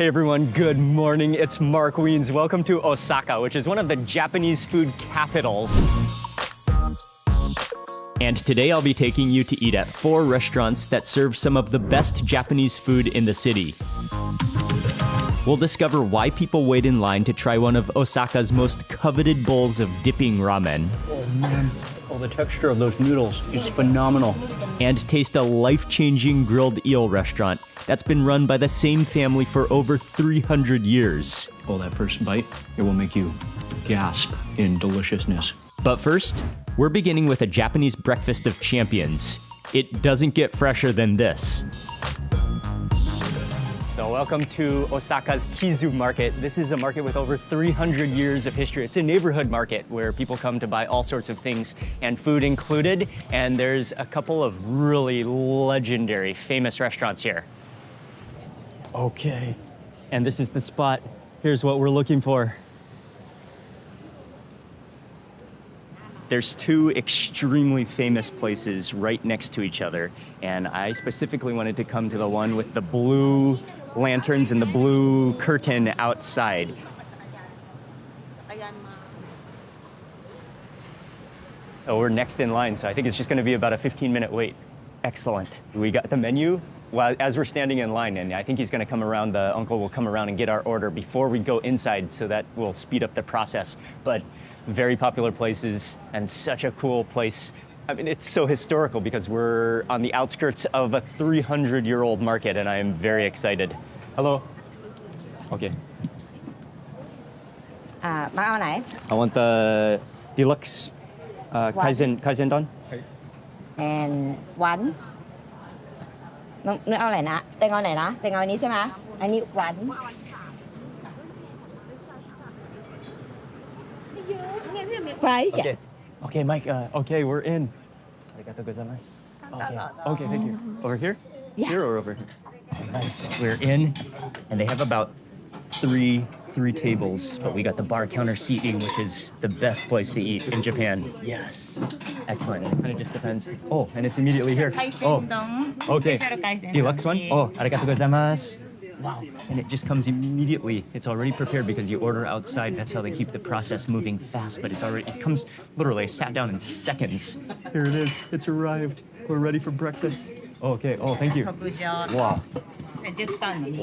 Hey everyone, good morning. It's Mark Wiens. Welcome to Osaka, which is one of the Japanese food capitals. And today I'll be taking you to eat at 4 restaurants that serve some of the best Japanese food in the city. We'll discover why people wait in line to try one of Osaka's most coveted bowls of dipping ramen. Oh man, oh, the texture of those noodles is phenomenal. And taste a life-changing grilled eel restaurant that's been run by the same family for over 300 years. Oh, that first bite, it will make you gasp in deliciousness. But first, we're beginning with a Japanese breakfast of champions. It doesn't get fresher than this. So welcome to Osaka's Kizu Market. This is a market with over 300 years of history. It's a neighborhood market where people come to buy all sorts of things, and food included. And there's a couple of really legendary, famous restaurants here. Okay, and this is the spot. Here's what we're looking for. There's 2 extremely famous places right next to each other, and I specifically wanted to come to the one with the blue lanterns and the blue curtain outside. Oh, we're next in line, so I think it's just gonna be about a 15-minute wait. Excellent. We got the menu as we're standing in line, and I think he's gonna come around, the uncle will come around and get our order before we go inside, so that will speed up the process. But very popular places and such a cool place. I mean, it's so historical because we're on the outskirts of a 300-year-old market, and I am very excited. Hello. Okay. Bác ao này. I want the deluxe kaizen don. And one. นึกเอาไหนนะเต็งเอาไหนนะเต็งเอาอันนี้ใช่ไหมอันนี้ one. Right? Okay. Yes. Okay, Mike. Okay, we're in. Arigatou gozaimasu. Okay. Okay, thank you. Over here? Yeah. Here or over here? Nice. We're in, and they have about three tables, but we got the bar counter seating, which is the best place to eat in Japan. Yes. Excellent. It kind of just depends. Oh, and it's immediately here. Oh. Okay. Deluxe one? Oh, arigatou gozaimasu. Wow. And it just comes immediately. It's already prepared because you order outside. That's how they keep the process moving fast, but it comes literally, I sat down in seconds. Here it is. It's arrived. We're ready for breakfast. Oh, okay. Oh, thank you. Wow.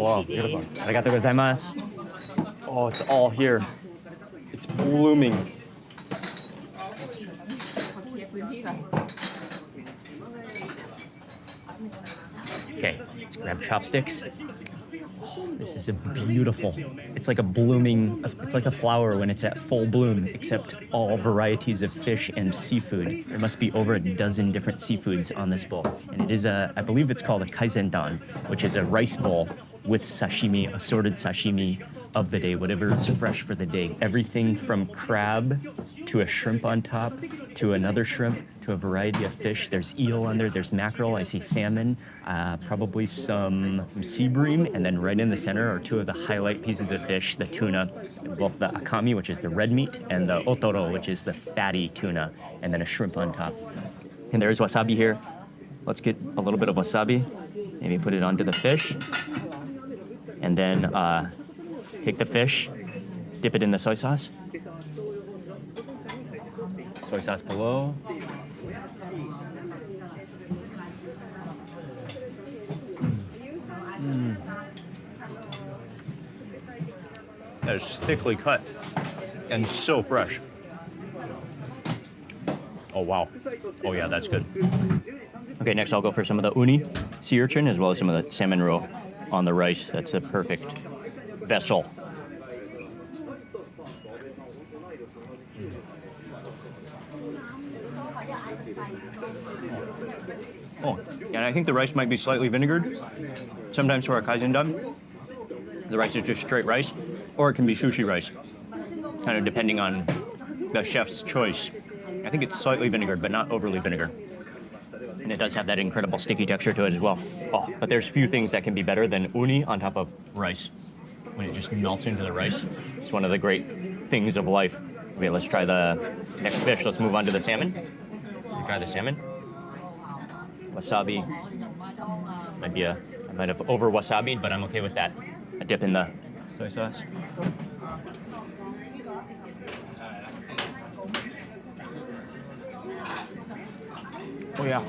Wow, beautiful. Arigatou gozaimasu. Oh, it's all here. It's blooming. Okay, let's grab chopsticks. Oh, this is a beautiful. It's like a blooming, it's like a flower when it's at full bloom, except all varieties of fish and seafood. There must be over a dozen different seafoods on this bowl. And it is I believe it's called a kaizen-dan, which is a rice bowl with sashimi, assorted sashimi of the day, whatever is fresh for the day. Everything from crab to a shrimp on top, to another shrimp, to a variety of fish. There's eel on there, there's mackerel, I see salmon, probably some sea bream, and then right in the center are 2 of the highlight pieces of fish, the tuna, both the akami, which is the red meat, and the otoro, which is the fatty tuna, and then a shrimp on top. And there's wasabi here. Let's get a little bit of wasabi, maybe put it onto the fish, and then take the fish, dip it in the soy sauce. Soy sauce below. That is thickly cut and so fresh. Oh, wow. Oh, yeah, that's good. Okay, next I'll go for some of the uni, sea urchin, as well as some of the salmon roe on the rice. That's a perfect vessel. Oh, and I think the rice might be slightly vinegared. Sometimes for a kaizen-dan, the rice is just straight rice, or it can be sushi rice, kind of depending on the chef's choice. I think it's slightly vinegared, but not overly vinegar. And it does have that incredible sticky texture to it as well. Oh, but there's few things that can be better than uni on top of rice. When it just melts into the rice, it's one of the great things of life. Okay, let's try the next fish. Let's move on to the salmon. Try the salmon. Wasabi. I might have over wasabied, but I'm okay with that. a dip in the soy sauce. Oh yeah.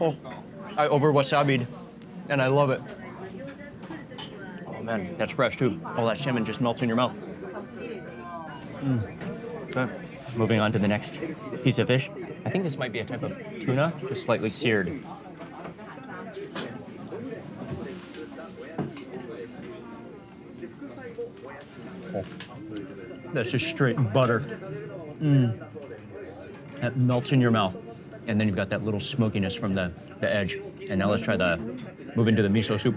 Oh, I over wasabi'd, and I love it. Oh man, that's fresh too. All that salmon just melts in your mouth. Okay. Moving on to the next piece of fish. I think this might be a type of tuna, just slightly seared. Oh. That's just straight butter. That melts in your mouth. And then you've got that little smokiness from the edge. And now let's try move into the miso soup.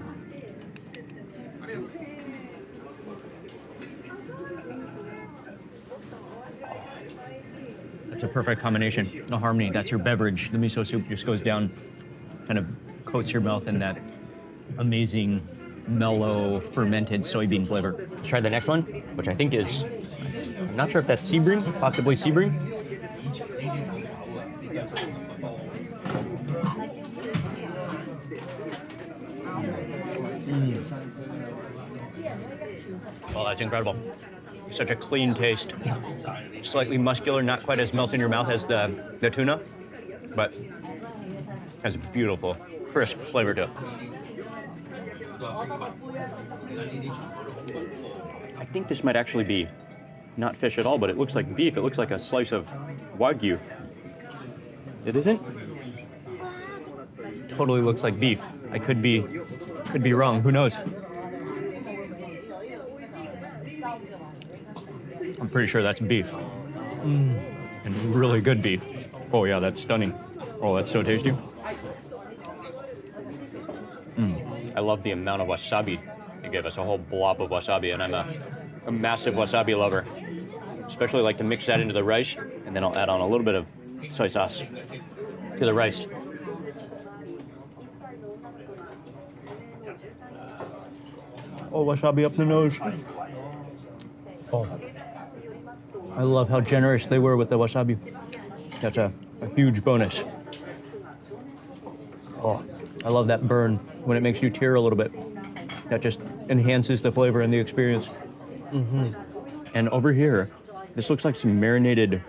That's a perfect combination, a harmony. That's your beverage. The miso soup just goes down, kind of coats your mouth in that amazing, mellow, fermented soybean flavor. Let's try the next one, which I think is, I'm not sure if that's sea bream, possibly sea bream. Oh, that's incredible. Such a clean taste. Slightly muscular, not quite as melt in your mouth as the tuna, but has a beautiful, crisp flavor to it. I think this might actually be not fish at all, but it looks like beef. It looks like a slice of Wagyu. It isn't? Totally looks like beef. I could be wrong. Who knows? I'm pretty sure that's beef. And really good beef. Oh yeah, that's stunning. Oh, that's so tasty. I love the amount of wasabi. You gave us a whole blob of wasabi, and I'm a massive wasabi lover. Especially like to mix that into the rice, and then I'll add on a little bit of soy sauce to the rice. Oh, wasabi up the nose. Oh. I love how generous they were with the wasabi. That's a huge bonus. Oh, I love that burn when it makes you tear a little bit. That just enhances the flavor and the experience. And over here, this looks like some marinated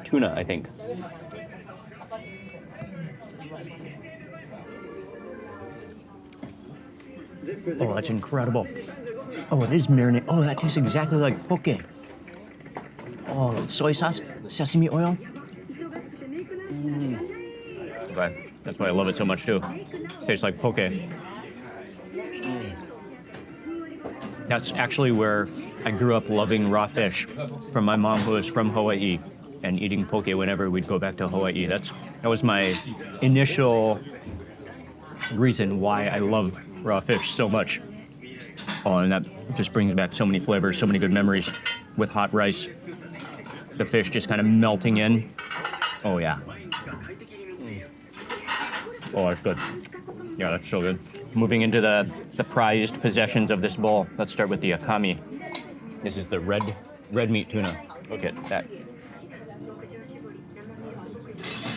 tuna, I think. Oh, that's incredible. Oh, it is marinated. Oh, that tastes exactly like poke. Oh, soy sauce, sesame oil. Okay. That's why I love it so much too. Tastes like poke. That's actually where I grew up loving raw fish from my mom, who is from Hawaii, and eating poke whenever we'd go back to Hawaii. That was my initial reason why I love raw fish so much. Oh, and that just brings back so many flavors, so many good memories with hot rice. The fish just kind of melting in. Oh, yeah. Oh, that's good. Yeah, that's so good. Moving into the prized possessions of this bowl. Let's start with the akami. This is the red meat tuna. Look at that.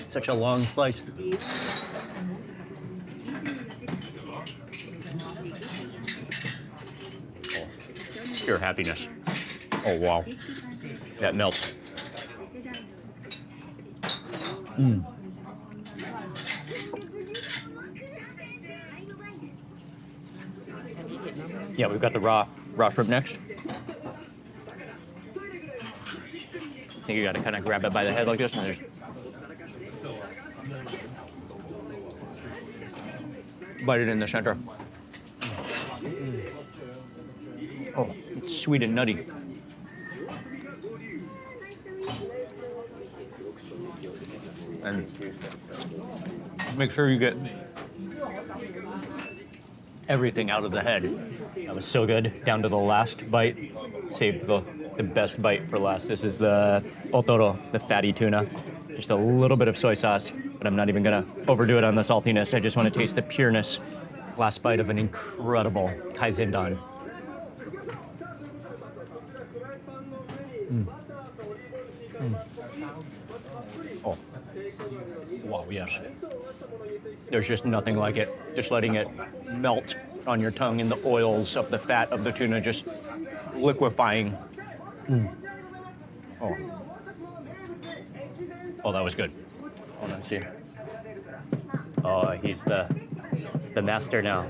Such a long slice. Oh, pure happiness. Oh, wow. That melts. Yeah, we've got the raw shrimp next. I think you gotta kind of grab it by the head like this, and just bite it in the center. Oh, it's sweet and nutty. And make sure you get everything out of the head. That was so good, down to the last bite. Saved the best bite for last. This is the otoro, the fatty tuna. Just a little bit of soy sauce, but I'm not even gonna overdo it on the saltiness. I just want to taste the pureness. Last bite of an incredible kaizendan. Oh, wow, yes. There's just nothing like it. Just letting it melt on your tongue and the oils of the fat of the tuna just liquefying. Oh. Oh, that was good. Hold on, see. Oh, he's the master now.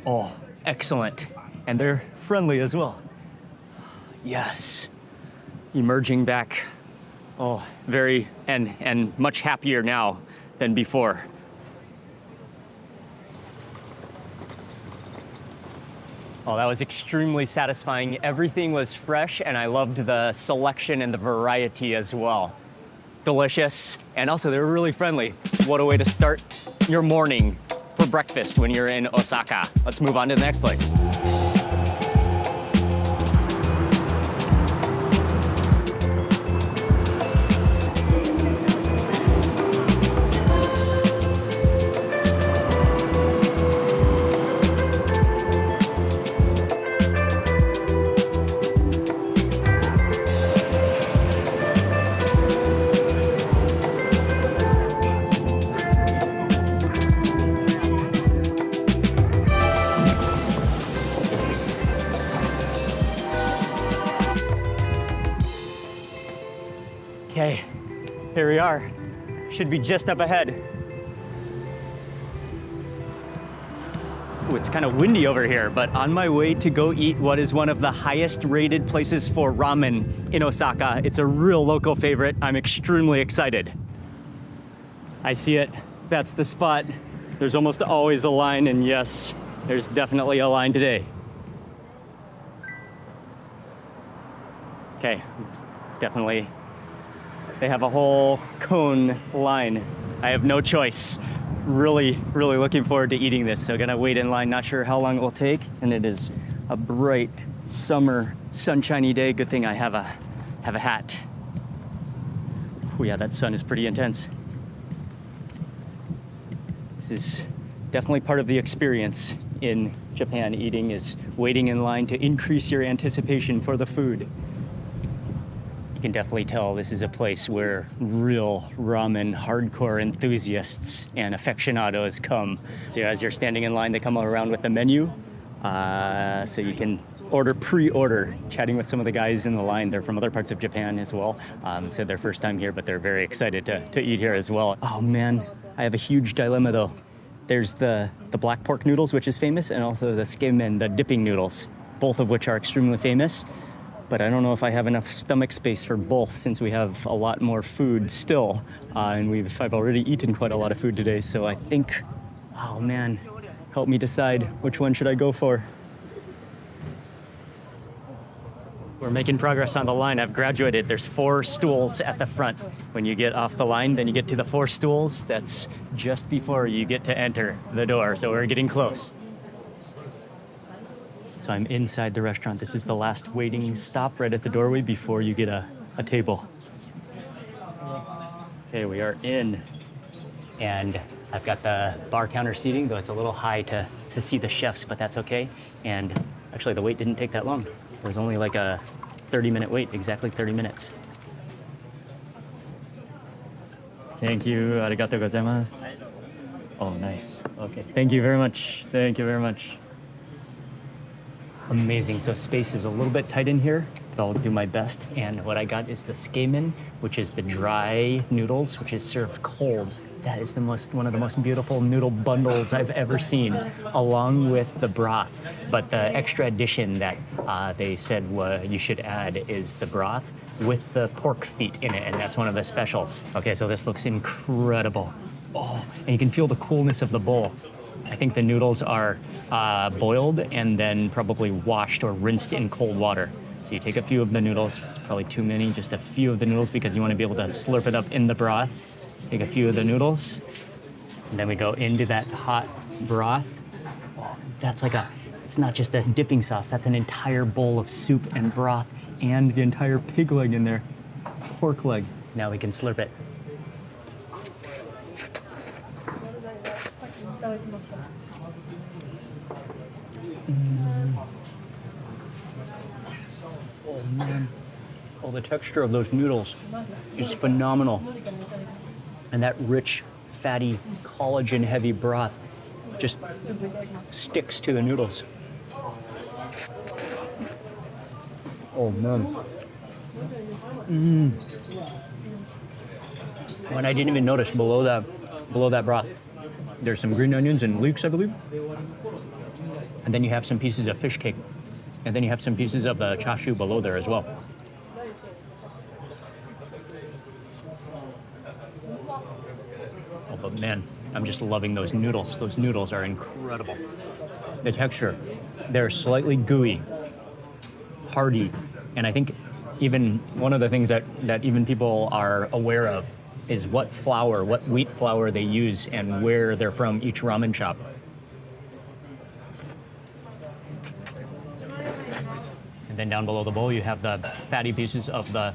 Oh, excellent. And they're friendly as well. Yes. Emerging back. Oh, very, and much happier now than before. Oh, that was extremely satisfying. Everything was fresh, and I loved the selection and the variety as well. Delicious, and also they were really friendly. What a way to start your morning for breakfast when you're in Osaka. Let's move on to the next place. Okay, here we are. Should be just up ahead. Ooh, it's kind of windy over here, but on my way to go eat what is one of the highest rated places for ramen in Osaka. It's a real local favorite. I'm extremely excited. I see it. That's the spot. There's almost always a line, and yes, there's definitely a line today. Okay, definitely. They have a whole cone line. I have no choice. Really, really looking forward to eating this. So gonna wait in line, not sure how long it will take. And it is a bright summer, sunshiny day. Good thing I have a hat. Oh yeah, that sun is pretty intense. This is definitely part of the experience in Japan eating, is waiting in line to increase your anticipation for the food. You can definitely tell this is a place where real ramen hardcore enthusiasts and aficionados come. So as you're standing in line, they come around with the menu. So you can pre-order, chatting with some of the guys in the line. They're from other parts of Japan as well. Said their first time here, but they're very excited to eat here as well. Oh man, I have a huge dilemma though. There's the black pork noodles, which is famous, and also the skemen, the dipping noodles, both of which are extremely famous. But I don't know if I have enough stomach space for both, since we have a lot more food still. And I've already eaten quite a lot of food today, so I think, oh man, help me decide which one should I go for. We're making progress on the line. I've graduated. There's 4 stools at the front. When you get off the line, then you get to the 4 stools. That's just before you get to enter the door, so we're getting close. So I'm inside the restaurant. This is the last waiting stop right at the doorway before you get a table. Okay, we are in. And I've got the bar counter seating, though it's a little high to see the chefs, but that's okay. And actually the wait didn't take that long. It was only like a 30-minute wait, exactly 30 minutes. Thank you, arigatou gozaimasu. Oh, nice. Okay, thank you very much. Thank you very much. Amazing. So space is a little bit tight in here, but I'll do my best. And what I got is the skemen, which is the dry noodles, which is served cold. That is one of the most beautiful noodle bundles I've ever seen, along with the broth. But the extra addition that they said you should add is the broth with the pork feet in it, and that's one of the specials. Okay, so this looks incredible. Oh, and you can feel the coolness of the bowl. I think the noodles are boiled and then probably washed or rinsed in cold water. So you take a few of the noodles, it's probably too many, just a few of the noodles because you want to be able to slurp it up in the broth. Take a few of the noodles, and then we go into that hot broth. Oh, that's like it's not just a dipping sauce, that's an entire bowl of soup and broth and the entire pig leg in there, pork leg. Now we can slurp it. Oh man. Oh, the texture of those noodles is phenomenal. And that rich, fatty, collagen-heavy broth just sticks to the noodles. Oh, man. And I didn't even notice below that broth, there's some green onions and leeks, I believe. And then you have some pieces of fish cake. And then you have some pieces of the chashu below there as well. Oh, but man, I'm just loving those noodles. Those noodles are incredible. The texture, they're slightly gooey, hearty, and I think even one of the things that even people are aware of is what wheat flour they use and where they're from each ramen shop. And then down below the bowl, you have the fatty pieces of the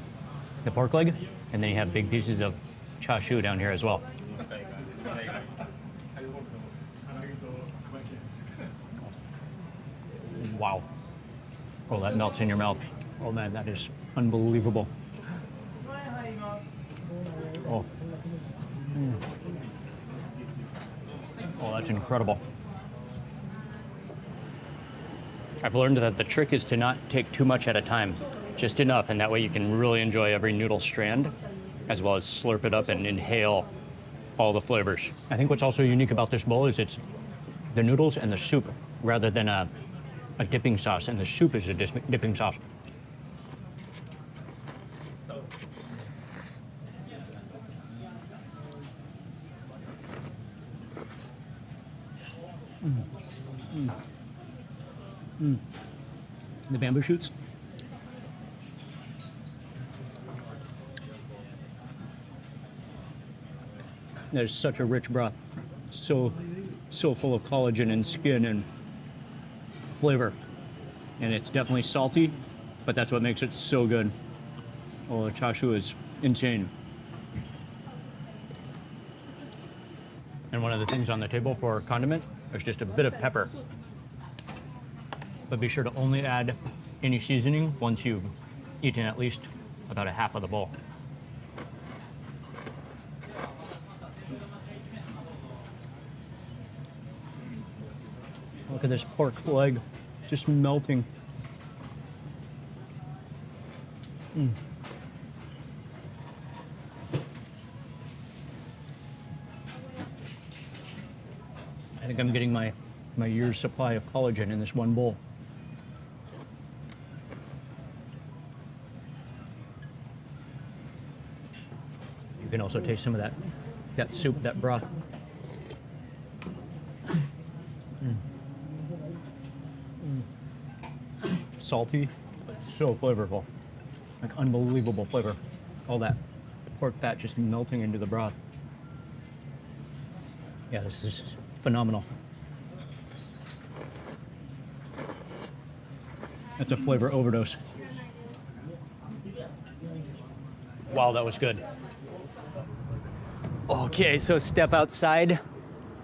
pork leg, and then you have big pieces of chashu down here as well. Wow. Oh, that melts in your mouth. Oh man, that is unbelievable. Oh. Oh, that's incredible. I've learned that the trick is to not take too much at a time, just enough, and that way you can really enjoy every noodle strand, as well as slurp it up and inhale all the flavors. I think what's also unique about this bowl is it's the noodles and the soup, rather than a dipping sauce, and the soup is a dipping sauce. The bamboo shoots. There's such a rich broth, so full of collagen and skin and flavor, and it's definitely salty, but that's what makes it so good. Oh, the chashu is insane. And one of the things on the table for condiment is just a bit of pepper. But be sure to only add any seasoning once you've eaten at least about a half of the bowl. Look at this pork leg just melting. I think I'm getting my year's supply of collagen in this one bowl. You can also taste some of that soup, that broth. Salty, but so flavorful. Like unbelievable flavor. All that pork fat just melting into the broth. Yeah, this is phenomenal. That's a flavor overdose. Wow, that was good. Okay, so step outside.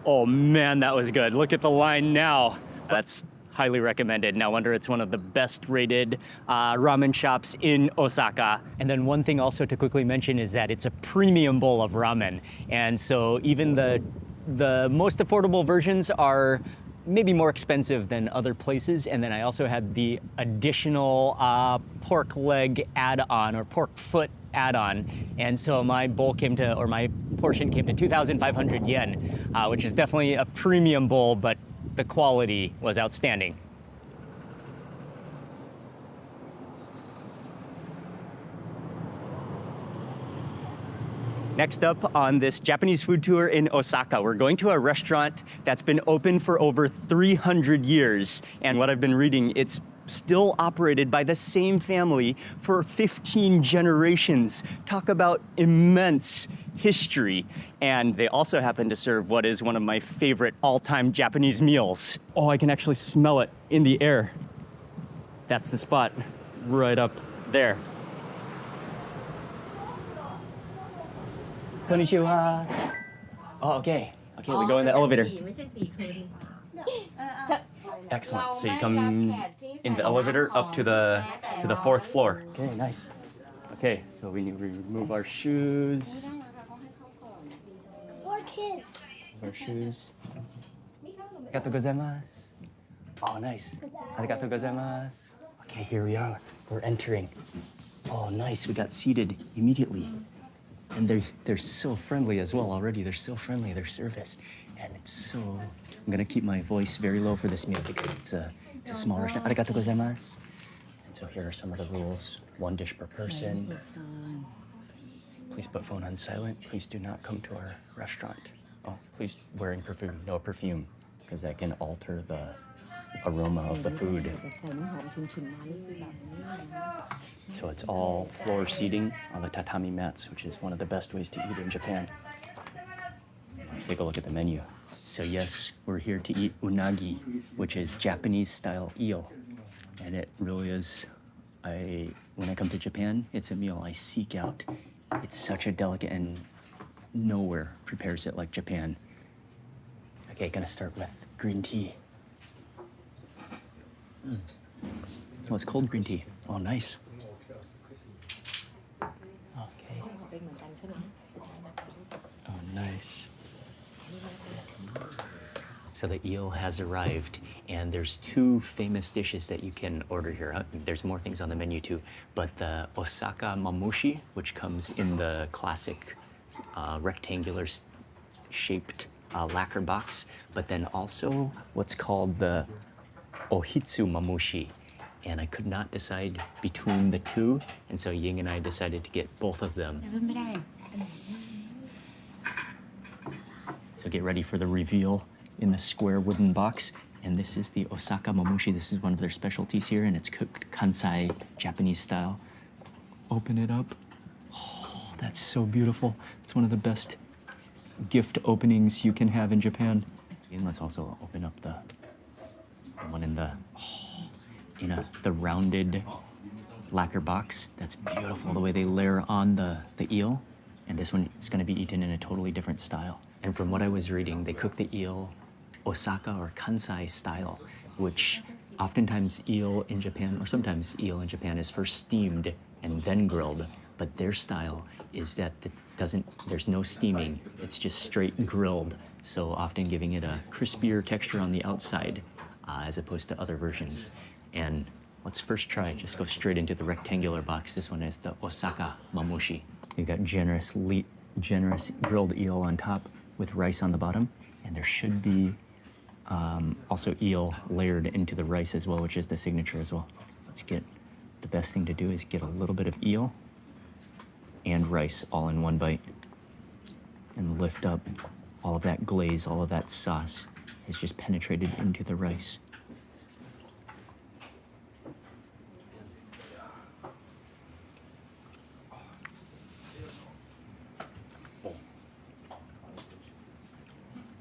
Oh man, that was good. Look at the line now. That's highly recommended. No wonder it's one of the best rated ramen shops in Osaka. And then one thing also to quickly mention is that it's a premium bowl of ramen. And so even the most affordable versions are maybe more expensive than other places. And then I also had the additional pork leg add-on or pork foot add-on. And so my bowl came to, or my portion came to 2,500 yen, which is definitely a premium bowl, but the quality was outstanding. Next up on this Japanese food tour in Osaka, we're going to a restaurant that's been open for over 300 years. And what I've been reading, it's still operated by the same family for 15 generations. Talk about immense history. And they also happen to serve what is one of my favorite all-time Japanese meals. Oh, I can actually smell it in the air. That's the spot right up there. Konnichiwa. Oh, okay. Okay, we go in the elevator. Excellent. So you come in the elevator up to the fourth floor. Okay, nice. Okay, so we need to remove our shoes. For kids. Our shoes. Arigatou gozaimasu. Oh, nice. Arigatou gozaimasu. Okay, here we are. We're entering. Oh, nice. We got seated immediately. And they're so friendly as well already. They're so friendly, their service. And it's so... I'm gonna keep my voice very low for this meal because it's a small restaurant. Arigatou gozaimasu. And so here are some of the rules. 1 dish per person. Please put phone on silent. Please do not come to our restaurant. Oh, please wearing perfume. No perfume, because that can alter the aroma of the food. So it's all floor seating on the tatami mats, which is one of the best ways to eat in Japan. Let's take a look at the menu. So yes, we're here to eat unagi, which is Japanese-style eel. And it really is, when I come to Japan, it's a meal I seek out. It's such a delicate and nowhere prepares it like Japan. Okay, gonna start with green tea. Oh, it's cold green tea. Oh, nice. Okay. Oh, nice. So the eel has arrived, and there's 2 famous dishes that you can order here. There's more things on the menu too, but the Osaka Mamushi, which comes in the classic rectangular shaped lacquer box, but then also what's called the Ohitsu Mamushi. And I could not decide between the 2, and so Ying and I decided to get both of them. So get ready for the reveal in the square wooden box. And this is the Osaka Mamushi. This is one of their specialties here, and it's cooked Kansai Japanese style. Open it up. Oh, that's so beautiful. It's one of the best gift openings you can have in Japan. And let's also open up the one in the the rounded lacquer box. That's beautiful, the way they layer on the eel. And this one is gonna be eaten in a totally different style. And from what I was reading, they cook the eel Osaka or Kansai style, which oftentimes eel in Japan, or sometimes eel in Japan, is first steamed and then grilled. But their style is that there's no steaming, it's just straight grilled. So often giving it a crispier texture on the outside as opposed to other versions. And let's first try, just go straight into the rectangular box. This one is the Osaka Mamushi. You've got generous grilled eel on top with rice on the bottom. And there should be also eel layered into the rice as well, which is the signature as well. The best thing to do is get a little bit of eel and rice all in one bite and lift up all of that glaze, all of that sauce is just penetrated into the rice.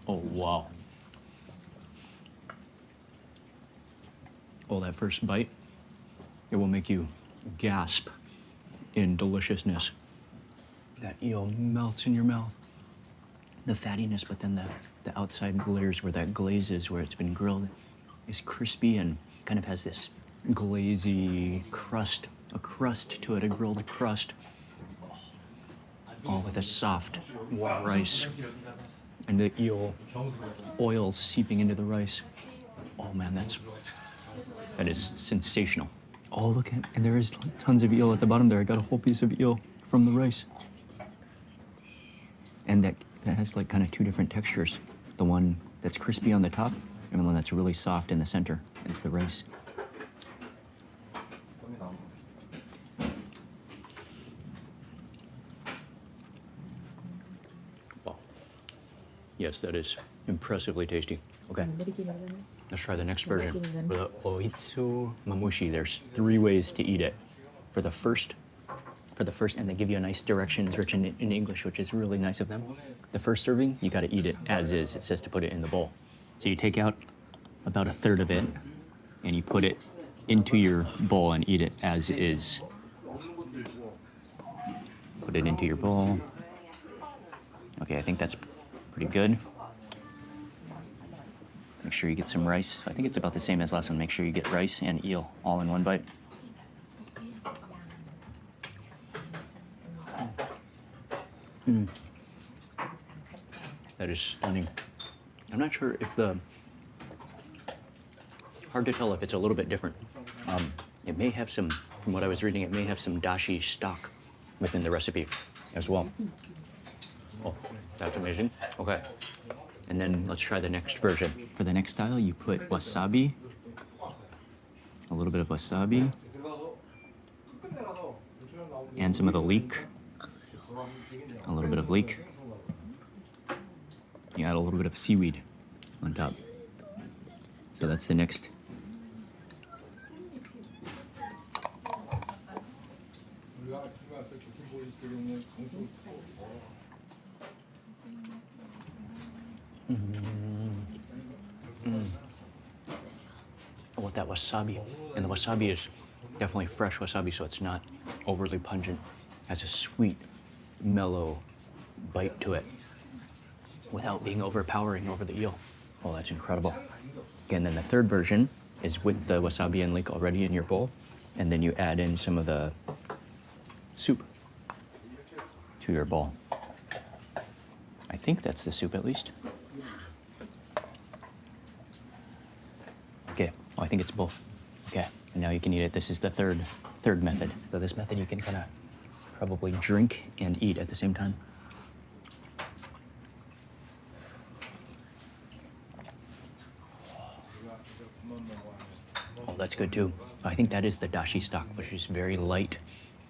Oh, wow. Oh, that first bite, it will make you gasp in deliciousness. That eel melts in your mouth. The fattiness, but then the outside layers where that glaze is, where it's been grilled, is crispy and kind of has this glazy crust, a crust to it, a grilled crust. All with a soft warm rice. And the eel oils seeping into the rice. Oh man, that is sensational. Oh, look at, and there is tons of eel at the bottom there. I got a whole piece of eel from the rice. And that has like kind of 2 different textures. The one that's crispy on the top and the one that's really soft in the center. It's the rice. Wow. Yes, that is impressively tasty. Okay, let's try the next version. For the Ohitsu Mamushi, there's 3 ways to eat it. For the first, and they give you a nice directions written in English, which is really nice of them. The first serving, you gotta eat it as is. It says to put it in the bowl. So you take out about 1/3 of it, and you put it into your bowl and eat it as is. Put it into your bowl. Okay, I think that's pretty good. Make sure you get some rice. I think it's about the same as last one. Make sure you get rice and eel all in one bite. That is stunning. I'm not sure if hard to tell if it's a little bit different. It may have some, from what I was reading, it may have some dashi stock within the recipe as well. Oh, that's amazing. Okay. And then let's try the next version. For the next style, you put wasabi, a little bit of wasabi, and some of the leek, a little bit of leek. You add a little bit of seaweed on top. So that's the next. Oh, with that wasabi. And the wasabi is definitely fresh wasabi, so it's not overly pungent. It has a sweet, mellow bite to it without being overpowering over the eel. Oh, that's incredible. Again, then the third version is with the wasabi and leek already in your bowl, and then you add in some of the soup to your bowl. I think that's the soup at least. Okay, oh, I think it's both. Okay, and now you can eat it. This is the third method. So this method you can kind of probably drink and eat at the same time. Oh, that's good too. I think that is the dashi stock, which is very light,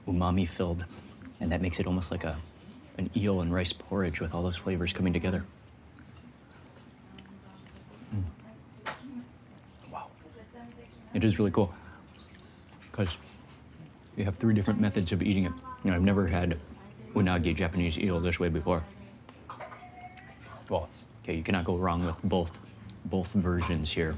umami filled, and that makes it almost like an eel and rice porridge with all those flavors coming together. Wow. It is really cool because you have 3 different methods of eating it. You know, I've never had unagi, Japanese eel, this way before. Well, okay, you cannot go wrong with both versions here.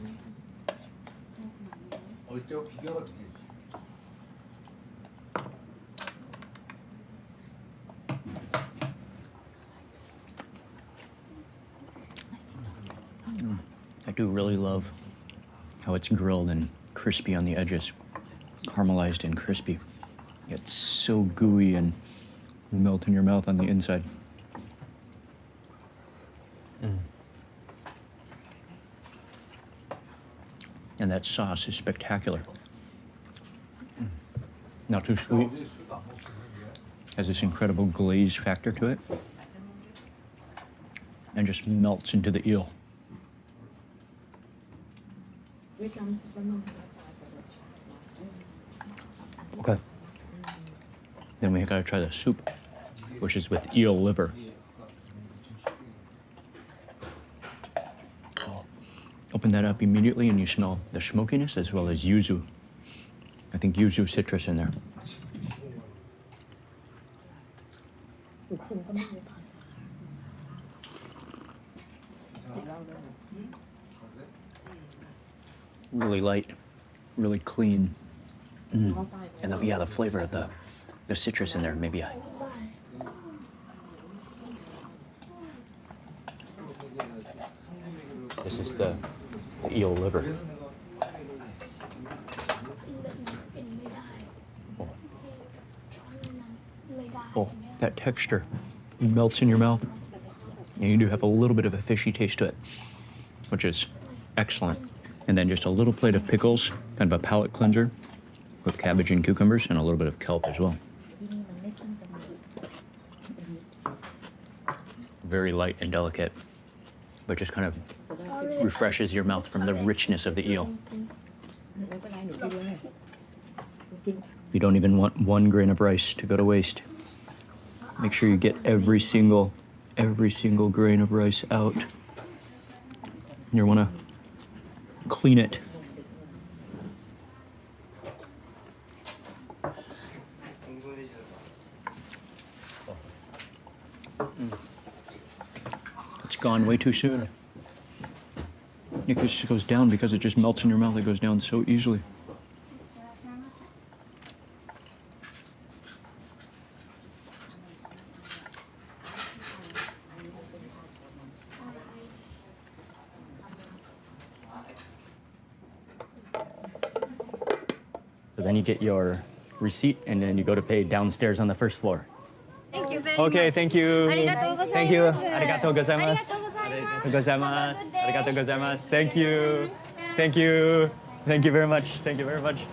I do really love how it's grilled and crispy on the edges, caramelized and crispy. It's so gooey and melt in your mouth on the inside. And that sauce is spectacular. Not too sweet. Has this incredible glaze factor to it. And just melts into the eel. Okay. Then we gotta try the soup, which is with eel liver. Open that up immediately and you smell the smokiness as well as yuzu. I think yuzu citrus in there. Really light, really clean. And the flavor of the citrus in there, maybe this is the eel liver. Oh, that texture melts in your mouth. And you do have a little bit of a fishy taste to it, which is excellent. And then just a little plate of pickles, kind of a palate cleanser with cabbage and cucumbers and a little bit of kelp as well. Very light and delicate, but just kind of refreshes your mouth from the richness of the eel. You don't even want 1 grain of rice to go to waste. Make sure you get every single grain of rice out. You want to clean it. It's gone way too soon. It just goes down because it just melts in your mouth. It goes down so easily. So then you get your receipt and then you go to pay downstairs on the first floor. Thank you very Okay, thank you. Thank you. Arigatou gozaimasu. Arigatou Gozaimasu. Arigatou gozaimasu. Thank you. Thank you. Thank you very much. Thank you very much.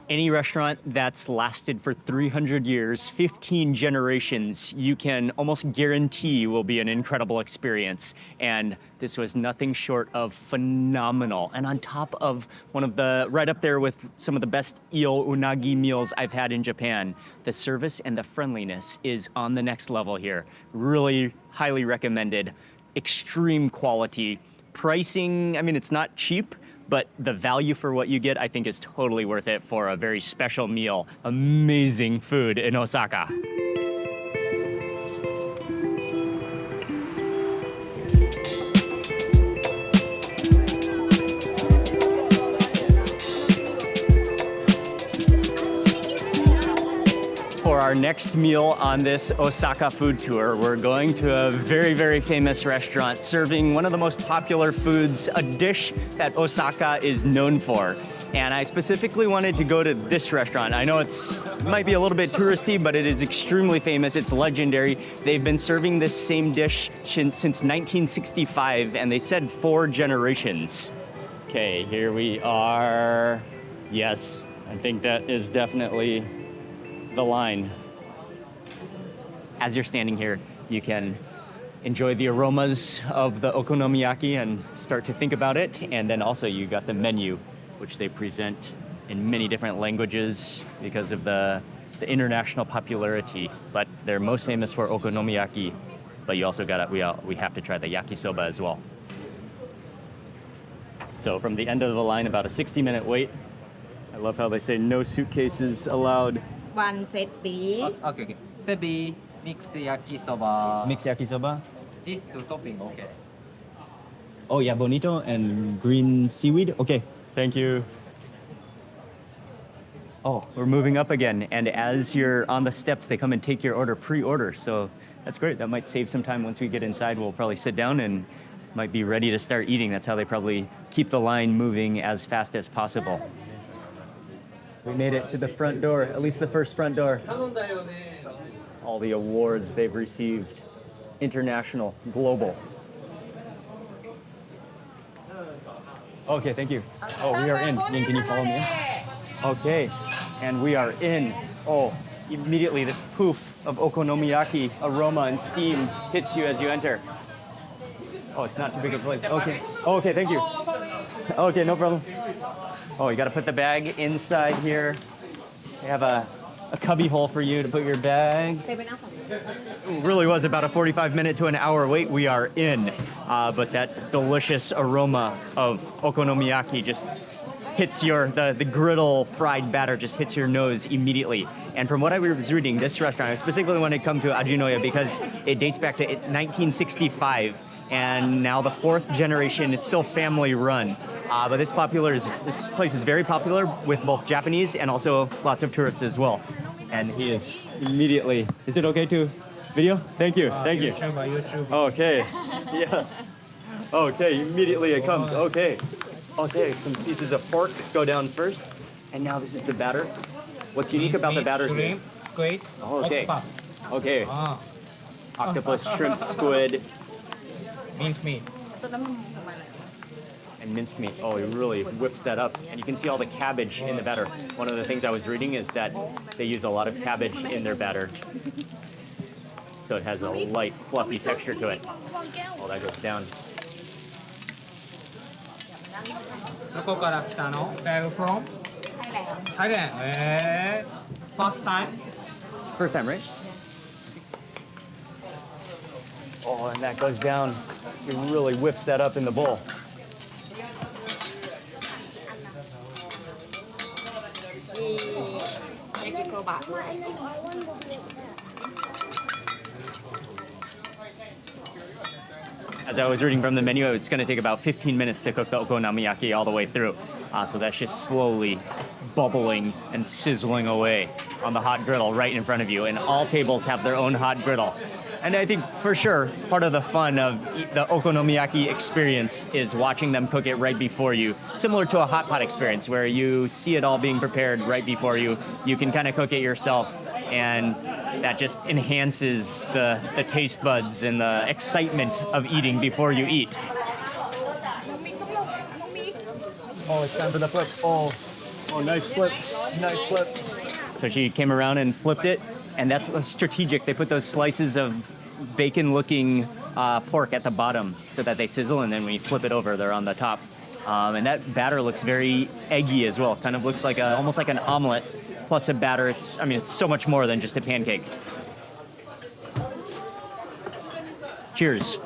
Any restaurant that's lasted for 300 years, 15 generations, you can almost guarantee will be an incredible experience. And this was nothing short of phenomenal. And on top of one of the, right up there with some of the best eel unagi meals I've had in Japan, the service and the friendliness is on the next level here. Really highly recommended. Extreme quality. Pricing, I mean, it's not cheap, but the value for what you get, I think, is totally worth it for a very special meal. Amazing food in Osaka. For our next meal on this Osaka food tour, we're going to a very, very famous restaurant serving one of the most popular foods, a dish that Osaka is known for. And I specifically wanted to go to this restaurant. I know it might be a little bit touristy, but it is extremely famous. It's legendary. They've been serving this same dish since 1965, and they said 4 generations. Okay, here we are. Yes, I think that is definitely the line. As you're standing here, you can enjoy the aromas of the okonomiyaki and start to think about it. And then also you got the menu, which they present in many different languages because of the international popularity. But they're most famous for okonomiyaki. But you also got we have to try the yakisoba as well. So from the end of the line, about a 60-minute wait. I love how they say no suitcases allowed. One set B. Okay. Set B, mix yakisoba. Mix yakisoba. These 2 topping, okay. Oh yeah, bonito and green seaweed. Okay, thank you. Oh, we're moving up again, and as you're on the steps, they come and take your order pre-order. So that's great. That might save some time. Once we get inside, we'll probably sit down and might be ready to start eating. That's how they probably keep the line moving as fast as possible. We made it to the front door, at least the first front door. All the awards they've received, international, global. Okay, thank you. Oh, we are in. Ning, can you follow me in? Okay, and we are in. Oh, immediately this poof of okonomiyaki aroma and steam hits you as you enter. Oh, it's not too big a place. Okay. Okay, thank you. Okay, no problem. Oh, you got to put the bag inside here. They have a cubby hole for you to put your bag. It really was about a 45-minute to an hour wait. We are in, but that delicious aroma of okonomiyaki just hits the griddle fried batter just hits your nose immediately. And from what I was reading, this restaurant, I specifically wanted to come to Ajinoya because it dates back to 1965. And now the 4th generation, it's still family run. But this place is very popular with both Japanese and also lots of tourists as well. And he is immediately, is it okay to video? Thank you, thank you. YouTube. Okay, yes. Okay, immediately it comes, okay. Oh, say some pieces of pork go down first. And now this is the batter. What's unique about the batter? Shrimp, squid, Oh, okay. octopus. Okay, octopus, shrimp, squid, Minced meat. and minced meat. Oh, he really whips that up. And you can see all the cabbage in the batter. One of the things I was reading is that they use a lot of cabbage in their batter. So it has a light, fluffy texture to it. Oh, that goes down. どこから来たの? Where are you from? Thailand. First time? First time, right? Oh, and that goes down. He really whips that up in the bowl. As I was reading from the menu, it's going to take about 15 minutes to cook the okonomiyaki all the way through. So that's just slowly bubbling and sizzling away on the hot griddle right in front of you. And all tables have their own hot griddle. And I think for sure, part of the fun of the okonomiyaki experience is watching them cook it right before you. Similar to a hot pot experience where you see it all being prepared right before you. You can kind of cook it yourself. And that just enhances the taste buds and the excitement of eating before you eat. Oh, it's time for the flip. Oh, nice flip. Nice flip. So she came around and flipped it, and that's what's strategic. They put those slices of bacon-looking pork at the bottom so that they sizzle, and then when you flip it over, they're on the top. And that batter looks very eggy as well. Kind of looks like almost like an omelet plus a batter. It's so much more than just a pancake. Cheers.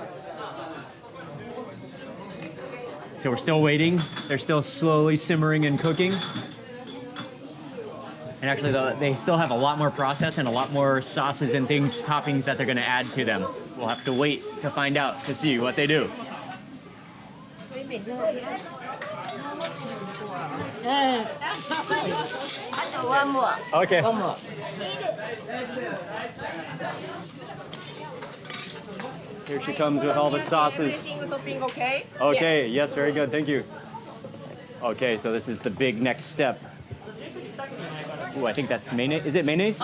So we're still waiting. They're still slowly simmering and cooking. And actually, they still have a lot more process and a lot more sauces and things, toppings that they're going to add to them. We'll have to wait to find out to see what they do. Okay. One more. Here she comes with all the sauces. Okay? Okay, yes, very good, thank you. Okay, so this is the big next step. Ooh, I think that's mayonnaise. Is it mayonnaise?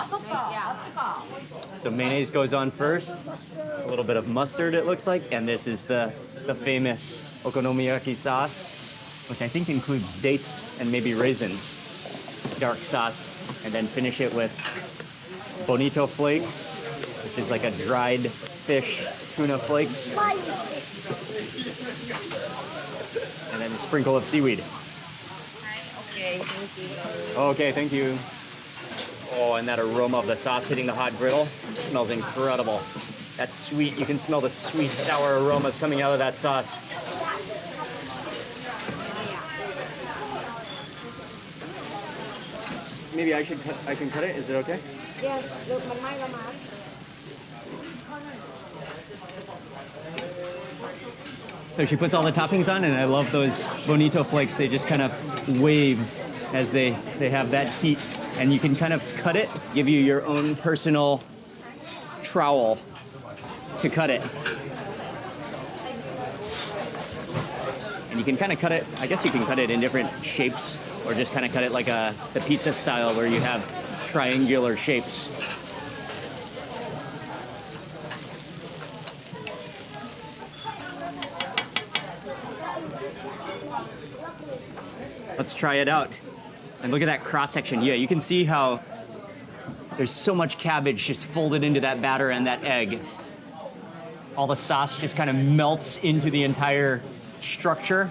So mayonnaise goes on first. A little bit of mustard, it looks like. And this is the famous okonomiyaki sauce, which I think includes dates and maybe raisins. Dark sauce. And then finish it with bonito flakes, which is like a dried fish tuna flakes. And then a sprinkle of seaweed. Okay, thank you. Okay, thank you. Oh, and that aroma of the sauce hitting the hot griddle smells incredible. That's sweet. You can smell the sweet, sour aromas coming out of that sauce. Maybe I can cut it. Is it okay? Yes, look,มันไหม้แล้วมั้ย So she puts all the toppings on, and I love those bonito flakes. They just kind of wave as they have that heat, and you can kind of cut it, give you your own personal trowel to cut it. And you can kind of cut it, I guess you can cut it in different shapes, or just kind of cut it like the pizza style where you have triangular shapes. Let's try it out. And look at that cross section. Yeah, you can see how there's so much cabbage just folded into that batter and that egg. All the sauce just kind of melts into the entire structure.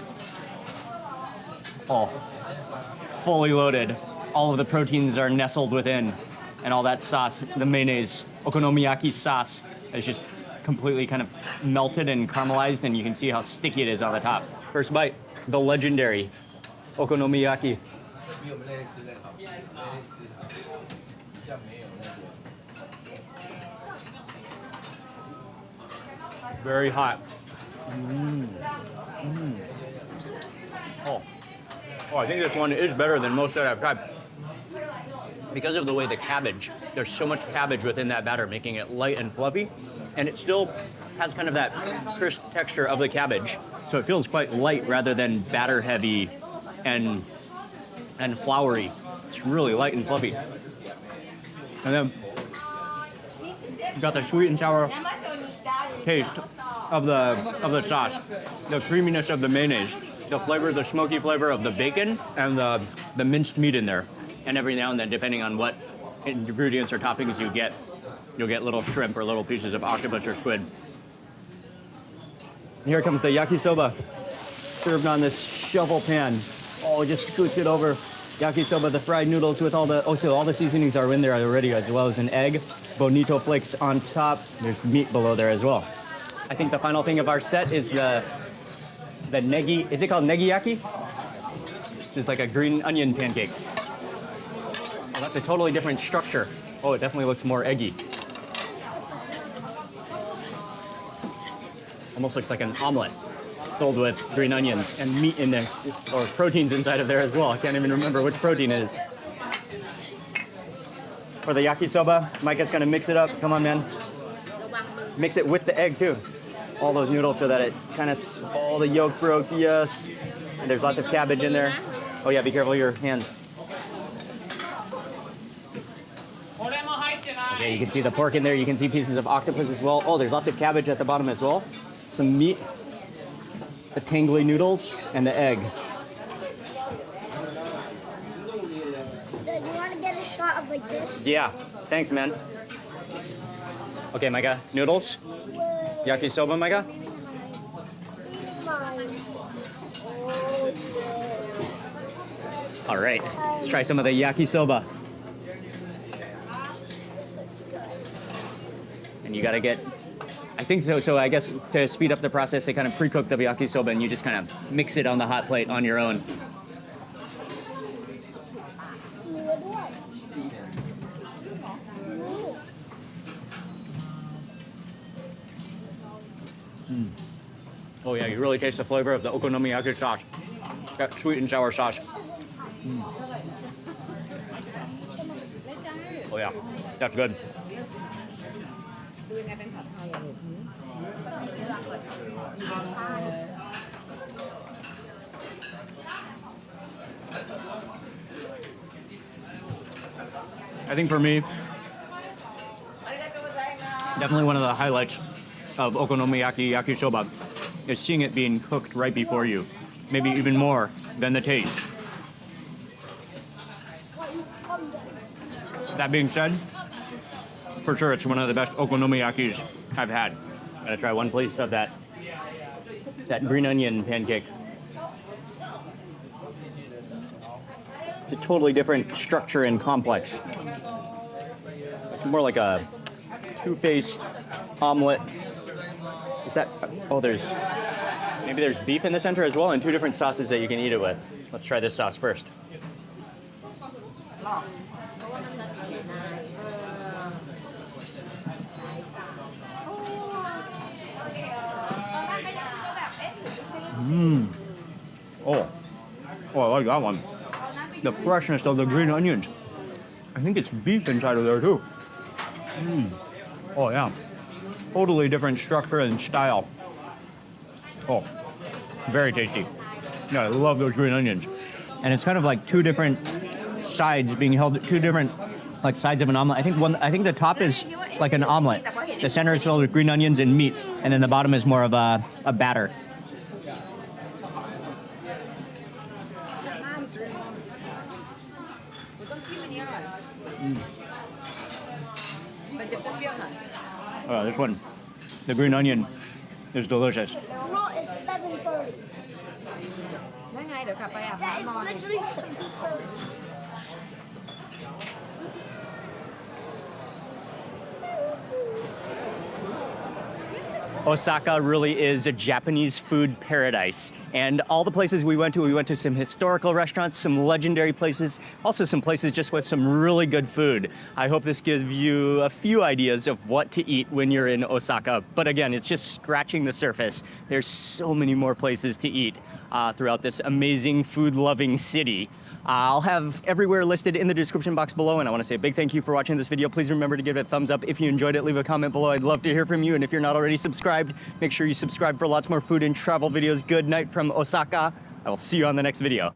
Oh, fully loaded. All of the proteins are nestled within, and all that sauce, the mayonnaise, okonomiyaki sauce, is just completely kind of melted and caramelized, and you can see how sticky it is on the top. First bite, the legendary okonomiyaki. Very hot. Oh, I think this one is better than most that I've tried. Because of the way the cabbage, there's so much cabbage within that batter, making it light and fluffy, and it still has kind of that crisp texture of the cabbage. So it feels quite light rather than batter heavy and floury. It's really light and fluffy. And then you've got the sweet and sour taste of the sauce, the creaminess of the mayonnaise, the flavor, the smoky flavor of the bacon, and the minced meat in there. And every now and then, depending on what ingredients or toppings you get, you'll get little shrimp or little pieces of octopus or squid. And here comes the yakisoba, served on this shovel pan. Oh, it just scoots it over. Yakisoba, the fried noodles with all the seasonings are in there already, as well as an egg, bonito flakes on top. There's meat below there as well. I think the final thing of our set is the negi. Is it called negiyaki? It's like a green onion pancake. Oh, that's a totally different structure. Oh, it definitely looks more eggy. Almost looks like an omelet filled with green onions and meat in there, or proteins inside of there as well. I can't even remember which protein it is. For the yakisoba, Micah's gonna mix it up. Come on, man. Mix it with the egg too. All those noodles so that it kind of, all the yolk broke, yes. And there's lots of cabbage in there. Oh yeah, be careful of your hands. Okay, Yeah, you can see the pork in there. You can see pieces of octopus as well. Oh, there's lots of cabbage at the bottom as well. Some meat, the tangly noodles, and the egg. Do you want to get a shot of like this? Yeah, thanks, man. Okay, Micah, noodles? Yakisoba, Micah? All right, let's try some of the yakisoba. This looks good. And you gotta get, I think so. So I guess to speed up the process, they kind of pre-cook the yakisoba and you just kind of mix it on the hot plate on your own. Oh yeah, you really taste the flavor of the okonomiyaki sauce. That sweet and sour sauce. Oh yeah, that's good. I think for me, definitely one of the highlights of okonomiyaki yakisoba is seeing it being cooked right before you. Maybe even more than the taste. That being said, for sure it's one of the best okonomiyakis I've had. Gotta try one piece of that green onion pancake. It's a totally different structure and complex. It's more like a two-faced omelet. Is that, oh, maybe there's beef in the center as well and two different sauces that you can eat it with. Let's try this sauce first. Oh, I like that one. The freshness of the green onions. I think it's beef inside of there too. Oh yeah, totally different structure and style. Oh, very tasty. Yeah, I love those green onions. And it's kind of like two different sides being held, two different like sides of an omelet. I think the top is like an omelet. The center is filled with green onions and meat, and then the bottom is more of a batter. Oh, this one, the green onion is delicious. Bro, it's 7:30. Yeah, it's literally 7:30. Osaka really is a Japanese food paradise. And all the places we went to some historical restaurants, some legendary places, also some places just with some really good food. I hope this gives you a few ideas of what to eat when you're in Osaka. But again, it's just scratching the surface. There's so many more places to eat throughout this amazing food-loving city. I'll have everywhere listed in the description box below, and I want to say a big thank you for watching this video. Please remember to give it a thumbs up if you enjoyed it. Leave a comment below. I'd love to hear from you, and if you're not already subscribed, make sure you subscribe for lots more food and travel videos. Good night from Osaka. I will see you on the next video.